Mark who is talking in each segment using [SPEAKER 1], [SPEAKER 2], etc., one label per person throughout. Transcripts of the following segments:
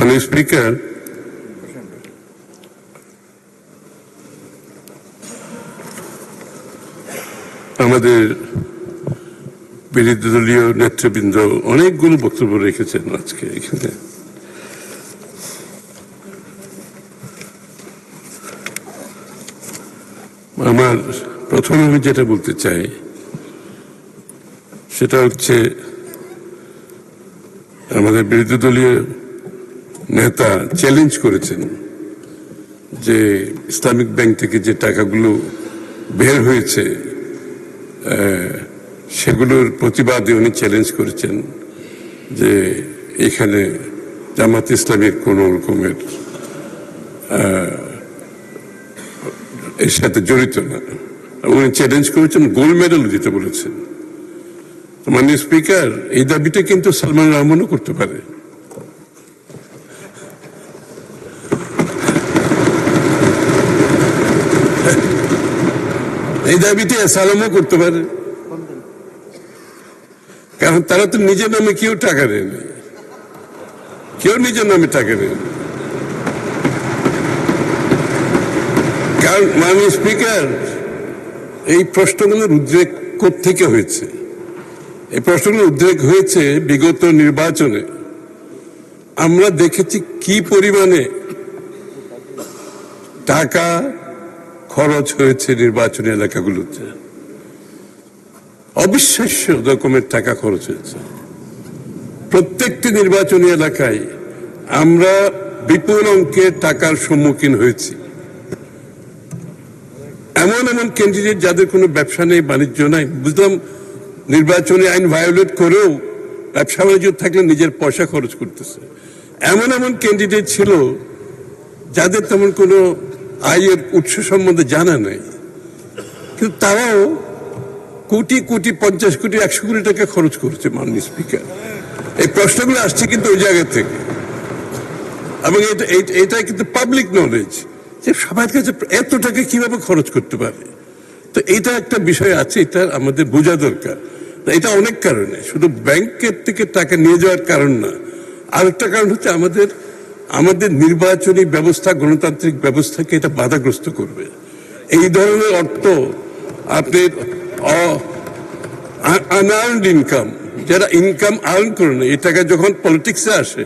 [SPEAKER 1] মাননীয় স্পিকার, আমাদের বিরোধী দলীয় নেতৃবৃন্দ অনেকগুলো বক্তব্য রেখেছেন আজকে এখানে। আমার প্রথমে আমি যেটা বলতে চাই সেটা হচ্ছে আমাদের বিরোধী দলীয় নেতা চ্যালেঞ্জ করেছেন যে ইসলামিক ব্যাংক থেকে যে টাকাগুলো বের হয়েছে সেগুলোর প্রতিবাদে উনি চ্যালেঞ্জ করেছেন যে এখানে জামাত ইসলামের কোন রকমের এর সাথে জড়িত না। উনি চ্যালেঞ্জ করেছেন, গোল্ড মেডেল দিতে বলেছেন। মাননীয় স্পিকার, এই দাবিটা কিন্তু সালমান রহমানও করতে পারে। এই দাবিটা সালামও করতে পারে, কারণ তারা তো নিজের নামে কেউ টাকা নেয় না, কেউ নিজের নামে টাকা নেয় না। কারণ মাননীয় স্পিকার, এই প্রশ্নগুলোর উদ্রেক কোত্থেকে হয়েছে? এই প্রশ্নগুলোর উদ্রেক হয়েছে বিগত নির্বাচনে। আমরা দেখেছি কি পরিমাণে টাকা খরচ হয়েছে নির্বাচনী এলাকাগুলোতে। অবিশ্বাস্য রকমের টাকা খরচ হয়েছে। প্রত্যেকটি নির্বাচনী এলাকায় আমরা বিপুল অঙ্কের টাকার সম্মুখীন হয়েছি। এমন এমন ক্যান্ডিডেট যাদের কোনো ব্যবসা নেই, বাণিজ্য নাই, বুঝলাম নির্বাচনী আইন ভায়োলেট করেও ব্যবসা বাণিজ্য থাকলে নিজের পয়সা খরচ করতেছে। এমন এমন ক্যান্ডিডেট ছিল যাদের তেমন কোনো আয়ের উৎস সম্বন্ধে জানা নেই, কিন্তু তারাও কোটি কোটি, 50 কোটি, 100 কোটি টাকা খরচ করেছে। মাননীয় স্পিকার, এই প্রশ্নগুলো আসছে কিন্তু ওই জায়গা থেকে, এবং এটা কিন্তু পাবলিক নলেজ যে সবার কাছে এত টাকা কিভাবে খরচ করতে পারে। তো এটা একটা বিষয় আছে, এটা আমাদের বোঝা দরকার। এটা অনেক কারণে, শুধু ব্যাংকের থেকে টাকা নিয়ে যাওয়ার কারণ না, আরেকটা কারণ হচ্ছে আমাদের নির্বাচনী ব্যবস্থা, গণতান্ত্রিক ব্যবস্থাকে এটা বাধাগ্রস্ত করবে। এই ধরনের অর্থ আপনার আনআর্নড ইনকাম, যারা ইনকাম আর্ন করে না, এই টাকা যখন পলিটিক্সে আসে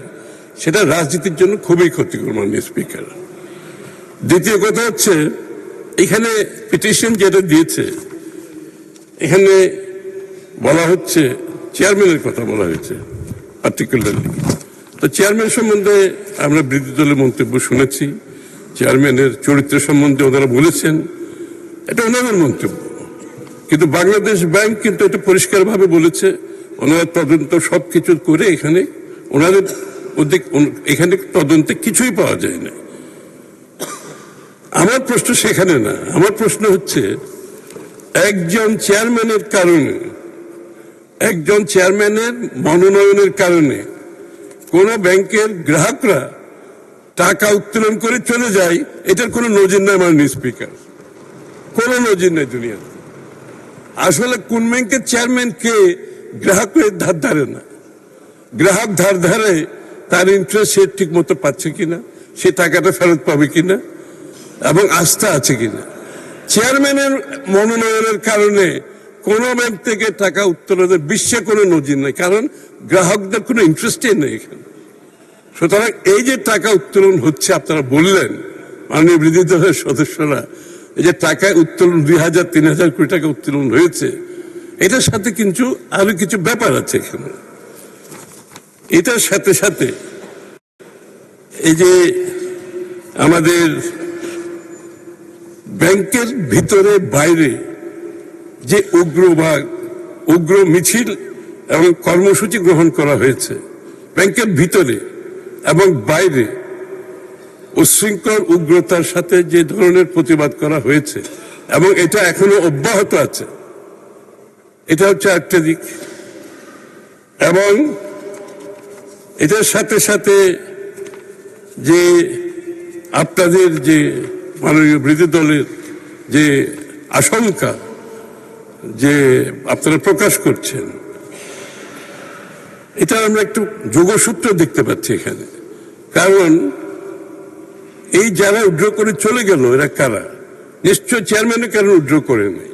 [SPEAKER 1] সেটা রাজনীতির জন্য খুবই ক্ষতিকর। মাননীয় স্পিকার, দ্বিতীয় কথা হচ্ছে এখানে পিটিশন যেটা দিয়েছে, এখানে বলা হচ্ছে চেয়ারম্যানের কথা বলা হয়েছে পার্টিকুলারলি। তো চেয়ারম্যান সম্বন্ধে আমরা বিরোধী দলের মন্তব্য শুনেছি। চেয়ারম্যানের চরিত্র সম্বন্ধে ওনারা বলেছেন, এটা ওনাদের মন্তব্য, কিন্তু বাংলাদেশ ব্যাংক কিন্তু এটা পরিষ্কারভাবে বলেছে ওনারা তদন্ত সবকিছু করে এখানে ওনাদের এখানে তদন্তে কিছুই পাওয়া যায় না। আমার প্রশ্ন সেখানে না, আমার প্রশ্ন হচ্ছে একজন চেয়ারম্যানের কারণে, একজন চেয়ারম্যানের মনোনয়নের কারণে কোন ব্যাংকের গ্রাহকরা টাকা উত্তোলন করে চলে যায়, এটার কোনো নজির নাই। মাননীয় স্পিকার, কোনো নজির নাই দুনিয়াতে। আসলে কোন ব্যাংকের চেয়ারম্যান কে গ্রাহকের ধার ধারে না, গ্রাহক ধার ধারে তার ইন্টারেস্ট সে ঠিক মতো পাচ্ছে কিনা, সে টাকাটা ফেরত পাবে কিনা, এবং আস্থা আছে কিনা। চেয়ারম্যানের মনোনয়নের কারণে কোন ব্যাংক থেকে টাকা উত্তোলনের বিশ্বে কোনো নজির নেই, কারণ গ্রাহকদের কোনো ইন্টারেস্টই নেই এখানে। সুতরাং এই যে টাকা উত্তোলন হচ্ছে, আপনারা বললেন মাননীয় বিরোধী দলের সদস্যরা, এই যে টাকা উত্তোলন 2000-3000 কোটি টাকা উত্তোলন হয়েছে, এটার সাথে কিন্তু আরো কিছু ব্যাপার আছে এখানে। এটার সাথে সাথে এই যে আমাদের ব্যাংকের ভিতরে বাইরে যে উগ্র মিছিল এবং কর্মসূচি গ্রহণ করা হয়েছে, ব্যাংকের ভিতরে এবং বাইরে উচ্ছৃঙ্খল উগ্রতার সাথে যে ধরনের প্রতিবাদ করা হয়েছে, এবং এটা এখনো অব্যাহত আছে, এটা হচ্ছে একটা দিক। এবং এটার সাথে সাথে যে আপনাদের যে মাননীয় বিরোধী দলের যে আশঙ্কা যে আপনারা প্রকাশ করছেন, এটা আমরা একটু যোগসূত্র দেখতে পাচ্ছি এখানে। কারণ এই যারা উইথড্র করে চলে গেল এরা কারা? নিশ্চয় চেয়ারম্যানের কারণে উইথড্র করে নাই।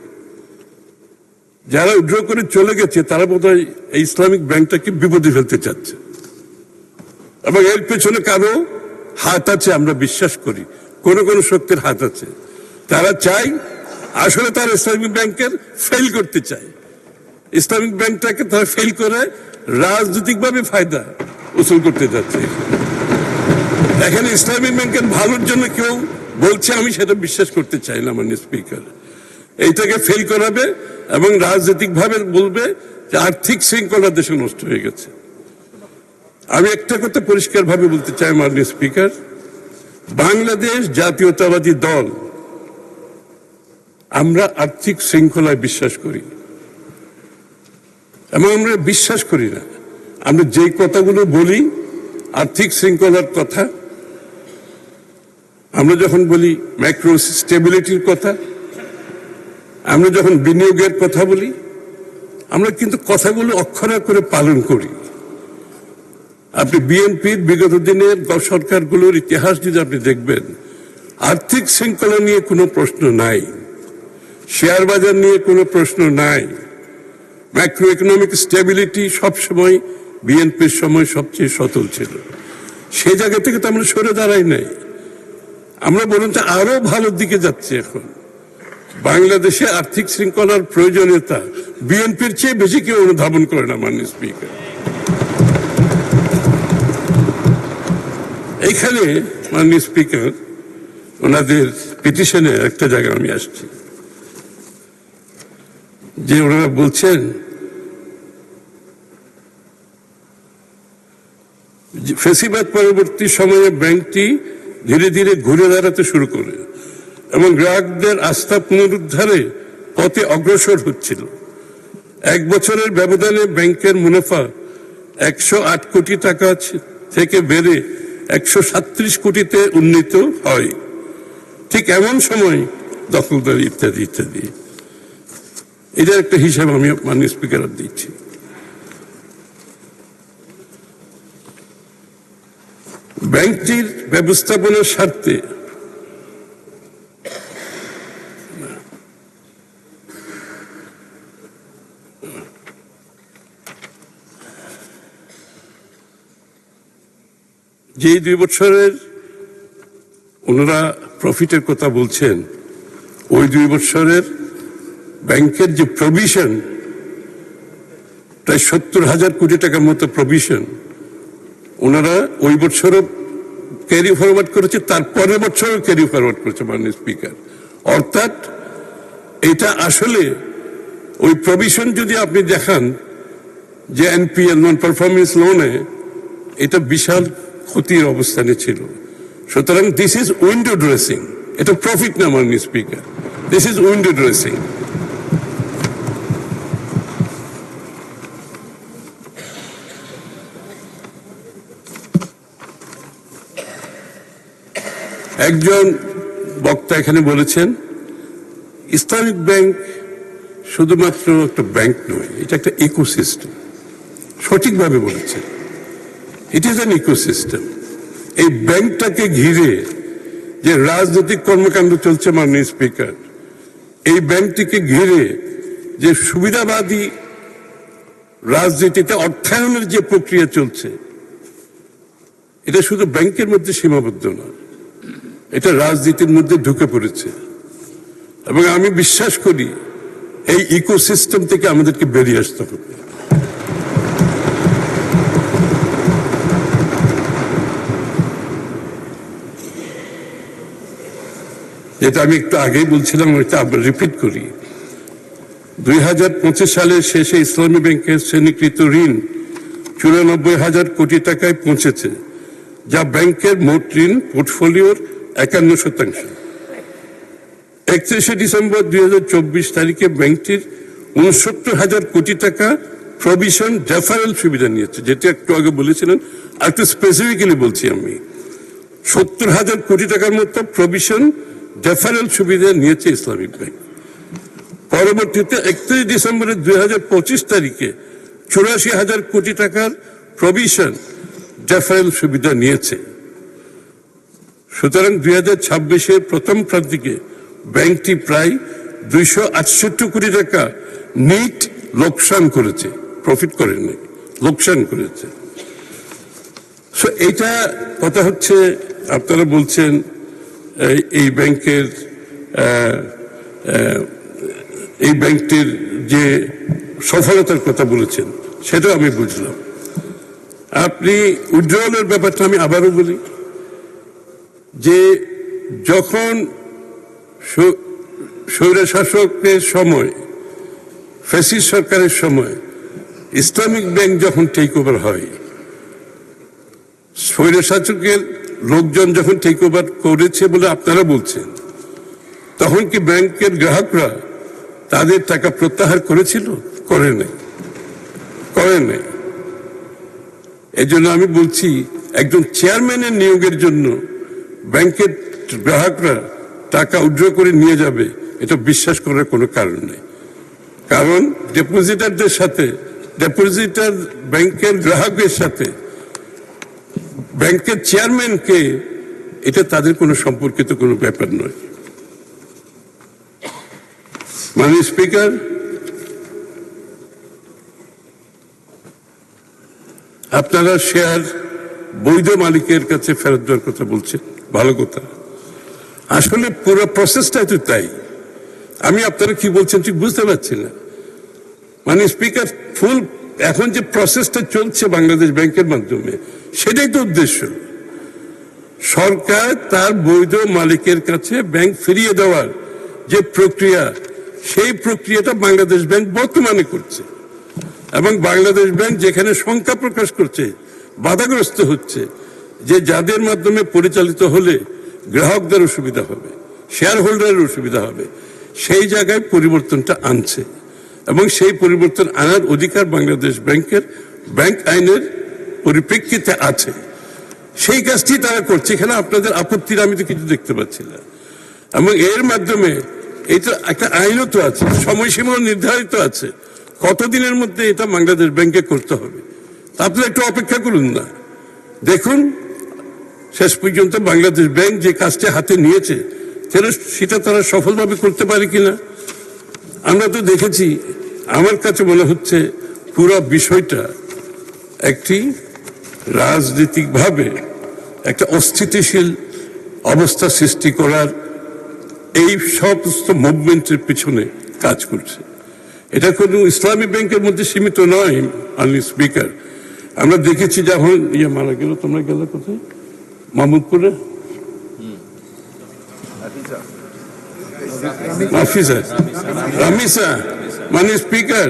[SPEAKER 1] যারা উইথড্র করে চলে গেছে তারা বোধহয় এই ইসলামিক ব্যাংকটাকে বিপদে ফেলতে চাচ্ছে, এবং এর পেছনে কারো হাত আছে আমরা বিশ্বাস করি, কোন কোন শক্তির হাত আছে। তারা চায়, আসলে তারা ইসলামিক ব্যাংকের ফেল করতে চায়। ইসলামিক ব্যাংকটাকে তারা ফেল করে রাজনৈতিকভাবে ফায়দা উসুল করতে যাচ্ছে। এখানে ইসলামিক ব্যাংকের ভালোর জন্য কেউ বলছে, আমি সেটা বিশ্বাস করতে চাই না মাননীয় স্পিকার। এইটাকে ফেল করাবে এবং রাজনৈতিক ভাবে বলবে যে আর্থিক শৃঙ্খলা দেশে নষ্ট হয়ে গেছে। আমি একটা কথা পরিষ্কার ভাবে বলতে চাই মাননীয় স্পিকার, বাংলাদেশ জাতীয়তাবাদী দল আমরা আর্থিক শৃঙ্খলায় বিশ্বাস করি, এবং আমরা বিশ্বাস করি না আমরা যে কথাগুলো বলি আর্থিক শৃঙ্খলার কথা, আমরা যখন বলি ম্যাক্রো স্টেবিলিটির কথা, আমরা যখন বিনিয়োগের কথা বলি, আমরা কিন্তু কথাগুলো অক্ষরে করে পালন করি। আপনি বিএনপির বিগত দিনের সরকারগুলোর ইতিহাস যদি আপনি দেখবেন, আর্থিক শৃঙ্খলা নিয়ে কোনো প্রশ্ন নাই, শেয়ার বাজার নিয়ে কোনো প্রশ্ন নাই, ম্যাক্রো ইকোনমিক স্টেবিলিটি সবসময় বিএনপির সময় সবচেয়ে সচল ছিল। সেই জায়গা থেকে তো আমরা সরে দাঁড়াই নাই, আমরা বরঞ্চ আরো ভালোর দিকে যাচ্ছি। এখন বাংলাদেশে আর্থিক শৃঙ্খলার প্রয়োজনীয়তা বিএনপির চেয়ে বেশি কেউ অনুধাবন করে না মাননীয় স্পিকার। এইখানে মাননীয় স্পিকার ওনাদের পিটিশনে একটা জায়গা আমি আসছি, যে ওনারা বলছেন ফেসিবাদ পরবর্তী সময়ে ব্যাংকটি ধীরে ধীরে ঘুরে দাঁড়াতে শুরু করে এবং গ্রাহকদের আস্থা পুনরুদ্ধারে পথে অগ্রসর হচ্ছিল। 1 বছরের ব্যবধানে ব্যাংকের মুনাফা 108 কোটি টাকা থেকে বেড়ে 137 কোটিতে উন্নীত হয়। ঠিক এমন সময় দখলদারি ইত্যাদি ইত্যাদি, এটার একটা হিসাব আমি মাননীয় স্পিকার দিচ্ছি। ব্যাংকটির ব্যবস্থাপনার স্বার্থে যে 2 বছরের ওনারা প্রফিটের কথা বলছেন, ওই 2 বছরের ব্যাংকের যে প্রভিশন, প্রায় 70,000 কোটি টাকার মতো প্রভিশন ওনারা ওই বছরও ক্যারি ফরওয়ার্ড করেছে, তার পরের বছরও ক্যারি ফরওয়ার্ড করেছে মাননীয় স্পিকার। অর্থাৎ এটা আসলে ওই প্রভিশন যদি আপনি দেখান যে এনপিএল নন পারফরমেন্স লোনে, এটা বিশাল ক্ষতির অবস্থানে ছিল। সুতরাং দিস ইজ উইন্ডো ড্রেসিং, এটা প্রফিট না মাননীয় speaker, this is window dressing. একজন বক্তা এখানে বলেছেন ইসলামিক ব্যাংক শুধুমাত্র একটা ব্যাংক নয়, এটা একটা ইকোসিস্টেম। সঠিকভাবে বলেছেন, ইট ইজ অ্যান ইকোসিস্টেম। এই ব্যাংকটাকে ঘিরে যে রাজনৈতিক কর্মকাণ্ড চলছে মাননীয় স্পিকার, এই ব্যাংকটিকে ঘিরে যে সুবিধাবাদী রাজনীতিতে অর্থায়নের যে প্রক্রিয়া চলছে, এটা শুধু ব্যাংকের মধ্যে সীমাবদ্ধ না, এটা রাজনীতির মধ্যে ঢুকে পড়েছে। এবং আমি বিশ্বাস করি এই ইকোসিস্টেম থেকে আমাদেরকে বেরিয়ে আসতে হবে। যেটা আমি একটু আগেই বলছিলাম, ওইটা আবার রিপিট করি। 2025 সালের শেষে ইসলামী ব্যাংকের শ্রেণীকৃত ঋণ 94,000 কোটি টাকায় পৌঁছেছে, যা ব্যাংকের মোট ঋণ পোর্টফোলিওর 51%। 31শে ডিসেম্বর 2024 তারিখে ব্যাংকটির 69,000 কোটি টাকা প্রভিশন ডেফারেল সুবিধা নিয়েছে, যেটা একটু আগে বলেছিলেন। আর একটু স্পেসিফিক্যালি বলছি, আমি 70,000 কোটি টাকার মতো প্রভিশন ডেফারেল সুবিধা নিয়েছে ইসলামিক ব্যাংক। পরবর্তীতে 31 ডিসেম্বর 2025 তারিখে 84,000 কোটি টাকার প্রভিশন ডেফারেল সুবিধা নিয়েছে। সুতরাং 2026-এর প্রথম প্রান্তিকে ব্যাংকটি প্রায় 268 কোটি টাকা নিট লোকসান করেছে, প্রফিট করেনি, লোকসান করেছে। সো এটা কথা হচ্ছে, আপনারা বলছেন এই ব্যাংকের এই ব্যাংকটির যে সফলতার কথা বলেছেন সেটাও আমি বুঝলাম। আপনি উইথড্রয়ালের ব্যাপারটা আমি আবারও বলি যে যখন স্বৈরশাসকের সময়, ফ্যাসিস্ট সরকারের সময় ইসলামিক ব্যাংক যখন টেক ওভার হয়, স্বৈরশাসকের লোকজন যখন টেক ওভার করেছে বলে আপনারা বলছেন, তখন কি ব্যাংকের গ্রাহকরা তাদের টাকা প্রত্যাহার করেছিল? করে নাই। এই জন্য আমি বলছি, একজন চেয়ারম্যানের নিয়োগের জন্য ব্যাংকের গ্রাহকরা টাকা উইথড্র করে নিয়ে যাবে, এটা বিশ্বাস করার কোনো কারণ নেই। কারণ ডিপোজিটারদের সাথে, ডিপোজিটার ব্যাংকের গ্রাহকের সাথে ব্যাংকের চেয়ারম্যানকে, এটা তাদের কোনো সম্পর্কিত কোনো ব্যাপার নয়। মাননীয় স্পিকার, আপনারা শেয়ার বৈধ মালিকের কাছে ফেরত দেওয়ার কথা বলছেন, ভালো কথা। আসলে পুরো প্রসেসটা তো তাই। আমি আপনারা কি বলছেন ঠিক বুঝতে পারছি না। মানে স্পিকার, ফুল এখন যে প্রসেসটা চলছে বাংলাদেশ ব্যাংকের মাধ্যমে, সেটাই তো উদ্দেশ্য। সরকার তার বৈধ মালিকের কাছে ব্যাংক ফিরিয়ে দেওয়ার যে প্রক্রিয়া, সেই প্রক্রিয়াটা বাংলাদেশ ব্যাংক বর্তমানে করছে। এবং বাংলাদেশ ব্যাংক যেখানে শঙ্কা প্রকাশ করছে, বাধাগ্রস্ত হচ্ছে যে যাদের মাধ্যমে পরিচালিত হলে গ্রাহকদের সুবিধা হবে, শেয়ার হোল্ডারের সুবিধা হবে, সেই জায়গায় পরিবর্তনটা আনছে। এবং সেই পরিবর্তন আনার অধিকার বাংলাদেশ ব্যাংকের ব্যাংক আইনের পরিপ্রেক্ষিতে আছে। সেই কাজটি তারা করছে। এখানে আপনাদের আপত্তির আমি তো কিছু দেখতে পাচ্ছি না। এবং এর মাধ্যমে এটা একটা আইনও তো আছে, সময়সীমাও নির্ধারিত আছে, কতদিনের মধ্যে এটা বাংলাদেশ ব্যাংকে করতে হবে। আপনারা একটু অপেক্ষা করুন না, দেখুন শেষ পর্যন্ত বাংলাদেশ ব্যাংক যে কাজটা হাতে নিয়েছে সেটা তারা সফলভাবে করতে পারে কিনা। আমরা তো দেখেছি, আমার কাছে মনে হচ্ছে পুরো বিষয়টা একটি রাজনৈতিকভাবে একটা অস্থিতিশীল অবস্থা সৃষ্টি করার এই সমস্ত মুভমেন্টের পিছনে কাজ করছে। এটা কোনো ইসলামী ব্যাংকের মধ্যে সীমিত নয়। মাননীয় স্পিকার, আমরা দেখেছি যখন মারা গেল, তোমরা গেলে কোথায়, মাহমুদপুরে, রামিসা। মাননীয় স্পিকার,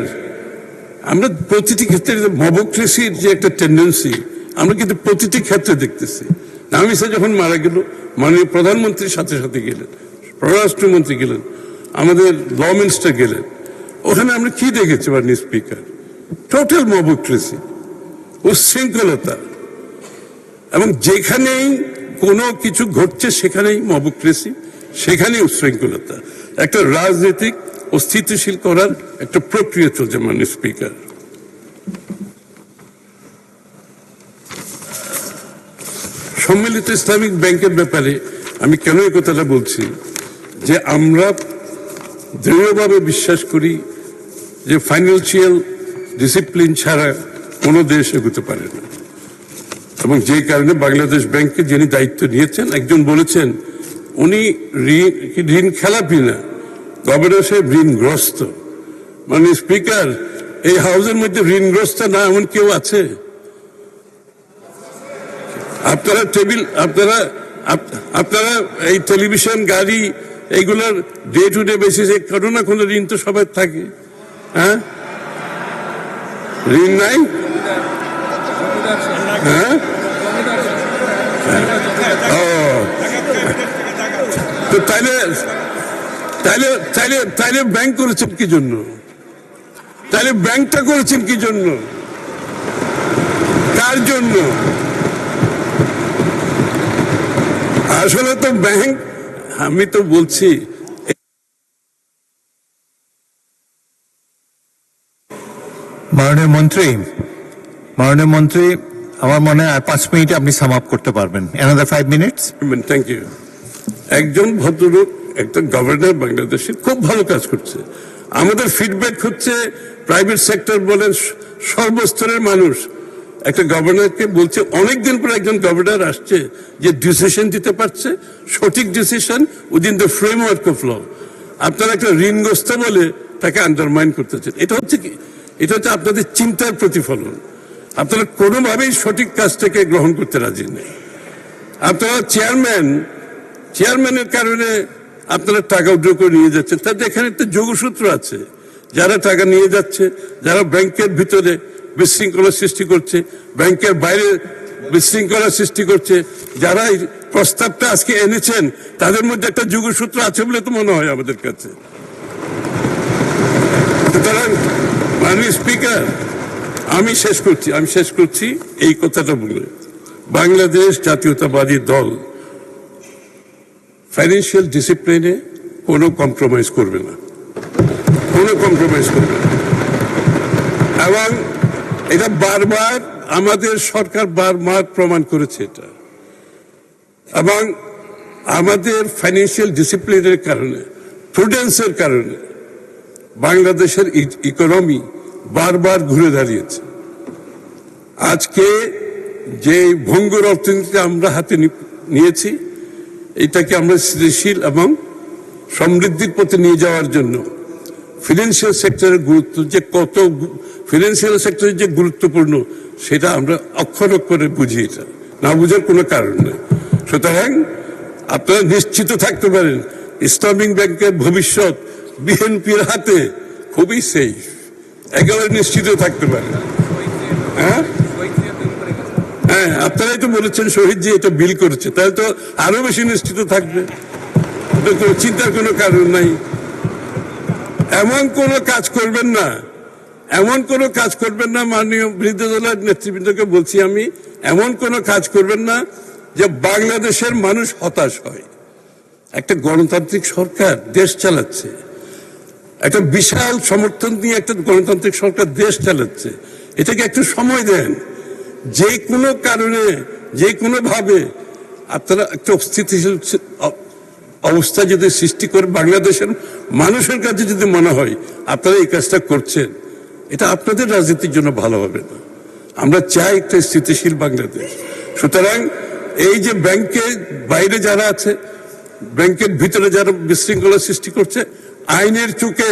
[SPEAKER 1] আমরা প্রতিটি ক্ষেত্রে মবক্রেসির যে একটা টেন্ডেন্সি, আমরা কিন্তু প্রতিটি ক্ষেত্রে দেখতেছি। রামিসা যখন মারা গেল, মাননীয় প্রধানমন্ত্রীর সাথে সাথে গেলেন, পররাষ্ট্রমন্ত্রী গেলেন, আমাদের ল মিনিস্টার গেলেন। ওখানে আমরা কি দেখেছি মাননীয় স্পিকার? Total mobocracy, উচ্ছৃঙ্খলতা। এবং যেখানেই কোনো কিছু ঘটছে সেখানেই মবক্রেসি, সেখানেই উচ্ছৃঙ্খলতা। একটা রাজনৈতিক অস্থিতিশীল করার একটা প্রক্রিয়া চলছে মাননীয় স্পিকার। সম্মিলিত ইসলামিক ব্যাংকের ব্যাপারে আমি কেন এই কথাটা বলছি, যে আমরা দৃঢ়ভাবে বিশ্বাস করি যে ফাইন্যান্সিয়াল ডিসিপ্লিন ছাড়া কোনো দেশ এগোতে পারে না। এবং যে কারণে বাংলাদেশ ব্যাংকে যিনি দায়িত্ব নিয়েছেন, একজন বলেছেন উনি ঋণ খেলাপি না, গভর্নর সাহেব ঋণগ্রস্ত। মানে স্পিকার, এই হাউসের মধ্যে ঋণগ্রস্ত না এমন কেউ আছে? আপনারা এই টেলিভিশন, গাড়ি, এইগুলোর ডে টু ডে বেসিসে কোনো না কোনো ঋণ তো সবার থাকে। হ্যাঁ, ঋণ নাই? হ্যাঁ, তো তাইলে ব্যাংক করেছেন কি জন্য? তাহলে ব্যাংকটা করেছেন কি জন্য? কার জন্য? আসলে তো ব্যাংক, আমি তো বলছি,
[SPEAKER 2] মাননীয় মন্ত্রী, আমার মনে হয় 5 মিনিটে আপনি সাম আপ করতে পারবেন। Another 5 minutes?
[SPEAKER 1] Thank you. একজন ভদ্রলোক একটা গভর্নর বাংলাদেশে খুব ভালো কাজ করছে। আমাদের ফিডব্যাক হচ্ছে প্রাইভেট সেক্টর বলেন সর্বস্তরের মানুষ একটা গভর্নরকে বলছে, অনেকদিন পর একজন গভর্নর আসছে যে ডিসিশন দিতে পারছে, সঠিক decision within the framework of law. আপনারা একটা ঋণগ্রস্ত বলে তাকে আন্ডারমাইন করতেছেন। এটা হচ্ছে কি? এটা হচ্ছে আপনাদের চিন্তার প্রতিফলন। আপনারা কোনোভাবেই সঠিক কাজটাকে গ্রহণ করতে রাজি নেই। আপনারা চেয়ারম্যানের কারণে আপনারা টাকা উইথড্র করে নিয়ে যাচ্ছেন। তাদের এখানে একটা যোগসূত্র আছে, যারা টাকা নিয়ে যাচ্ছে, যারা ব্যাংকের ভিতরে বিশৃঙ্খলা সৃষ্টি করছে, ব্যাংকের বাইরে বিশৃঙ্খলা সৃষ্টি করছে, যারা এই প্রস্তাবটা আজকে এনেছেন তাদের মধ্যে একটা যোগসূত্র আছে বলে তো মনে হয় আমাদের কাছে। সুতরাং মাননীয় স্পিকার, আমি শেষ করছি এই কথাটা বলে, বাংলাদেশ জাতীয়তাবাদী দল ফাইন্যান্সিয়াল ডিসিপ্লিনে কোনো কম্প্রোমাইজ করবে না, এবং এটা বারবার আমাদের সরকার বারবার প্রমাণ করেছে এটা। এবং আমাদের ফাইন্যান্সিয়াল ডিসিপ্লিনের কারণে, প্রুডেন্সের কারণে বাংলাদেশের ইকোনমি বারবার ঘুরে দাঁড়িয়েছে। আজকে যে ভঙ্গুর অর্থনীতি আমরা হাতে নিয়েছি, এটাকে আমরা স্থিতিশীল এবং সমৃদ্ধির পথে নিয়ে যাওয়ার জন্য ফিনান্সিয়াল সেক্টরের গুরুত্ব যে কত, ফিনান্সিয়াল সেক্টর যে গুরুত্বপূর্ণ সেটা আমরা অক্ষর অক্ষরে বুঝি, এটা না বুঝার কোনো কারণ নেই। সুতরাং আপনারা নিশ্চিত থাকতে পারেন ইসলামিক ব্যাংকের ভবিষ্যৎ বিএনপির হাতে খুবই সেফ, একেবারে নিশ্চিত থাকতে পারেন। হ্যাঁ, আপনারাই তো বলেছেন শহীদ জি এটা বিল করেছে, তাহলে তো আরো বেশি নিশ্চিত থাকবে, চিন্তার কোনো কারণ নাই। এমন কোনো কাজ করবেন না, মাননীয় বিরোধী দলের নেতৃবৃন্দকে বলছি আমি, এমন কোনো কাজ করবেন না যে বাংলাদেশের মানুষ হতাশ হয়। একটা গণতান্ত্রিক সরকার দেশ চালাচ্ছে, একটা বিশাল সমর্থন নিয়ে একটা গণতান্ত্রিক সরকার দেশ চালাচ্ছে, এটাকে একটু সময় দেন। যে কোনো কারণে, যে কোনো ভাবে আপনারা একটা অস্থিতিশীল অবস্থা যদি সৃষ্টি করে বাংলাদেশের মানুষের কাছে যদি মনে হয় আপনারা এই কাজটা করছেন, এটা আপনাদের রাজনীতির জন্য ভালো হবে না। আমরা চাই একটা স্থিতিশীল বাংলাদেশ। সুতরাং এই যে ব্যাংকের বাইরে যারা আছে, ব্যাংকের ভিতরে যারা বিশৃঙ্খলা সৃষ্টি করছে, আইনের চোখে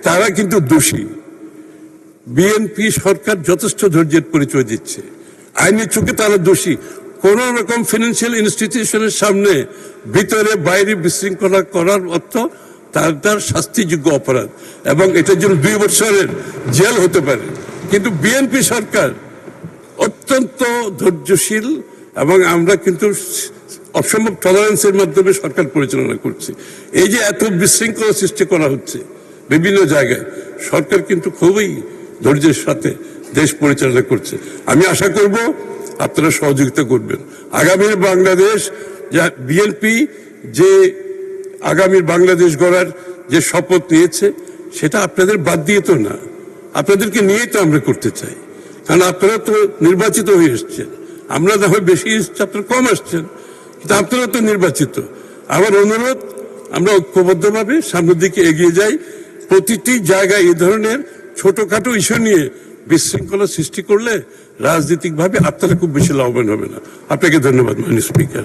[SPEAKER 1] তারা কিন্তু দোষী। বিএনপি সরকার যথেষ্ট ধৈর্যের পরিচয় দিচ্ছে, আইনের চোখে তারা দোষী। কোন রকম ফিনান্সিয়াল ইনস্টিটিউশনের সামনে ভিতরে বাইরে বিশৃঙ্খলা করার অর্থ তার শাস্তিযোগ্য অপরাধ, এবং এটার জন্য 2 বছরের জেল হতে পারে। কিন্তু বিএনপি সরকার অত্যন্ত ধৈর্যশীল, এবং আমরা কিন্তু অসম্ভব টলারেন্সের মাধ্যমে সরকার পরিচালনা করছি। এই যে এত বিশৃঙ্খলা সৃষ্টি করা হচ্ছে বিভিন্ন জায়গায়, সরকার কিন্তু খুবই ধৈর্যের সাথে দেশ পরিচালনা করছে। আমি আশা করব আপনারা সহযোগিতা করবেন। আগামীর বাংলাদেশ, যা বিএনপি যে আগামীর বাংলাদেশ গড়ার যে শপথ নিয়েছে, সেটা আপনাদের বাদ দিয়ে তো না, আপনাদেরকে নিয়েই তো আমরা করতে চাই। কারণ আপনারা তো নির্বাচিত হয়ে এসছেন, আমরা না হয় বেশি এসছি, আপনারা কম আসছেন, কিন্তু আপনারা তো নির্বাচিত। আমার অনুরোধ, আমরা ঐক্যবদ্ধভাবে সামনের দিকে এগিয়ে যাই। প্রতিটি জায়গায় এই ধরনের ছোটখাটো ইস্যু নিয়ে বিশৃঙ্খলা সৃষ্টি করলে রাজনৈতিকভাবে আপনারা খুব বেশি লাভবান হবে না। আপনাকে ধন্যবাদ মাননীয় স্পিকার।